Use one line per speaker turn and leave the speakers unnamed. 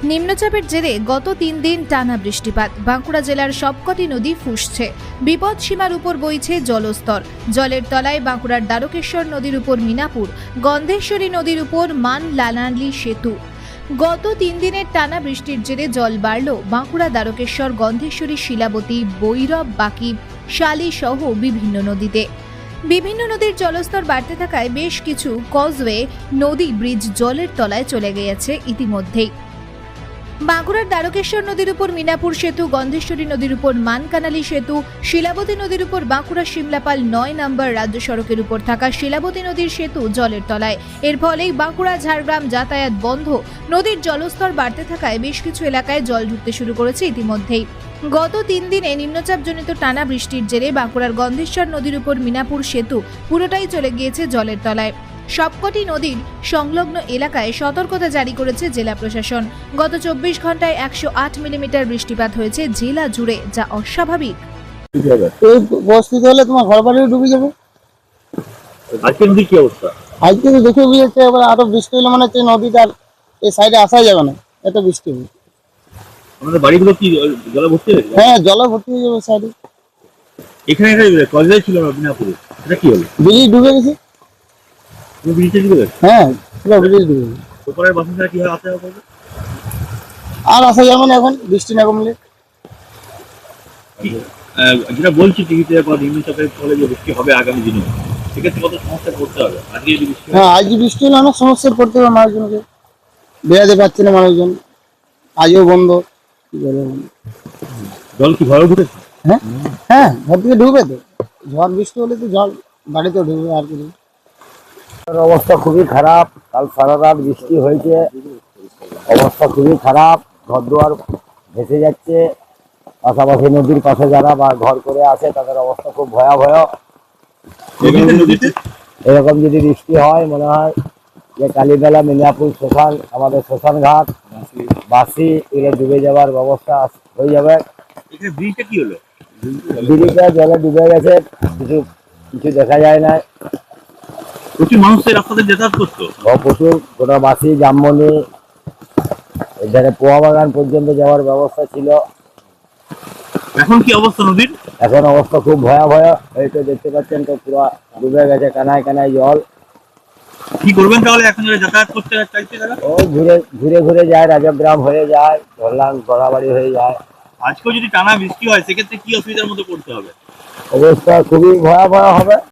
নিম্নচাপের জেরে গত 3 দিন টানা বৃষ্টিপাত। বাঁকুড়া জেলার সবকটি নদী ফুঁসছে, বিপদ সীমার উপর বইছে জলস্তর। জলের তলায় বাঁকুড়ার দ্বারকেশ্বর নদীর উপর মিনাপুর, গন্ধেশ্বরী নদীর উপর মানলানালি সেতু। গত 3 দিনের টানা বৃষ্টির জেরে জল বাড়ল বাঁকুড়া, দ্বারকেশ্বর, গন্ধেশ্বরী, শিলাবতী, বৈরব, বাকি, শালী সহ বিভিন্ন নদীতে। বিভিন্ন নদীর জলস্তর বাড়তে থাকায় বেশ কিছু কজওয়ে, নদী, ব্রিজ জলের তলায় চলে গিয়েছে ইতিমধ্যেই। বাঁকুড়ার দ্বারকেশ্বর নদীর উপর মিনাপুর সেতু, গন্ধেশ্বরী নদীর উপর মানকানালি সেতু, শিলাবতী নদীর উপর বাঁকুড়া শিমলাপাল 9 নম্বর রাজ্য সড়কের উপর থাকা শিলাবতী নদীর সেতু জলের তলায়। এর ফলেই বাঁকুড়া ঝাড়গ্রাম যাতায়াত বন্ধ। নদীর জলস্তর বাড়তে থাকায় বেশ কিছু এলাকায় জল ঢুকতে শুরু করেছে ইতিমধ্যেই। গত 3 দিনে নিম্নচাপজনিত টানা বৃষ্টির জেরে বাঁকুড়ার গন্ধেশ্বর নদীর উপর মিনাপুর সেতু পুরোটাই চলে গিয়েছে জলের তলায়। সবকটি নদীর সংলগ্ন এলাকায় সতর্কতা জারি করেছে জেলা প্রশাসন। গত 24 ঘন্টায় 108 মিলিমিটার বৃষ্টিপাত হয়েছে জেলা জুড়ে, যা অস্বাভাবিক।
এই পরিস্থিতি হলে তোমার ঘর বাড়িও ডুবে যাবে।
আজকে নদীর কি অবস্থা?
আজকে তো দেখে বুঝেছে, এবার আরো বৃষ্টি হলে মনে হচ্ছে নদীটার এই সাইডে আসা যাবে না, এত বৃষ্টি হবে।
আমাদের বাড়িগুলো কি জলে ভর্তি হয়ে গেছে?
হ্যাঁ, জলে ভর্তি হয়ে যাবে সাইডে।
এখানে একটা কলেজ ছিল না বিনাপুরে, এটা কি হলো?
ব্রিজ ডুবে গেছে।
তুমি ব্রিজে ঢুকে গেছে?
হ্যাঁ, পুরো ব্রিজ ডুবে গেছে।
ওপরের বাসিন্দারা কিভাবে আসতে হবে?
আর আসা যাবে না এখন বৃষ্টি না কমলে।
যেটা বলছি টিভিতে বা নিম্নচাপের ফলে যে বৃষ্টি হবে আগামী দিনে, সেক্ষেত্রে কত সমস্যা পড়তে হবে? আজকে যদি বৃষ্টি হয়,
হ্যাঁ, আজ বৃষ্টি হলে অনেক সমস্যায় পড়তে হবে মানুষজনকে, বেড়াতে পারছে না মানুষজন, আজও বন্ধ। কি বলবো?
জল কি ঘরে ঢুকেছে?
হ্যাঁ হ্যাঁ, ঘর থেকে ঢুকবে তো, ঝড় বৃষ্টি হলে তো জল বাড়িতেও ঢুকবে। আর কিছু
অবস্থা খুবই খারাপ। কাল সারা রাত বৃষ্টি হয়েছে, অবস্থা খুবই খারাপ। ঘরদুয়ার ভেসে যাচ্ছে। পাশাপাশি নদীর পাশে যারা বা ঘর করে আছে তাদের অবস্থা খুব ভয়াবহ। এরকম যদি বৃষ্টি হয় মনে হয় যে কালীবেলা মিনাপুর শ্মশান, আমাদের শ্মশান ঘাট, বাসি এগুলো ডুবে যাওয়ার ব্যবস্থা হয়ে যাবে।
এখানে ব্রিজটা কি হলো?
ব্রিজটা জলে ডুবে গেছে, কিছু দেখা যায় না।
প্রচুর মানুষ এই রাস্তাতে যাতায়াত করতো।
প্রচুর, গোটা বাসি, জামমনি, এখানে পোয়া বাগান পর্যন্ত যাওয়ার ব্যবস্থা ছিল।
এখন কি অবস্থা নদীর?
এখন অবস্থা খুব ভয়াবহ। এই তো দেখতে পাচ্ছেন তো, পুরো ডুবে গেছে, কানায় কানায় জল।
কি করবেন তাহলে এখন যারা যাতায়াত করতে চাইছে তারা?
ও ঘুরে ঘুরে যায়, রাজগ্রাম হয়ে যায়, ধরলাম গড়াবাড়ি হয়ে যায়।
আজকেও যদি টানা বৃষ্টি হয় সেক্ষেত্রে কি অসুবিধার মধ্যে পড়তে হবে?
অবস্থা খুবই ভয়াবহ হবে।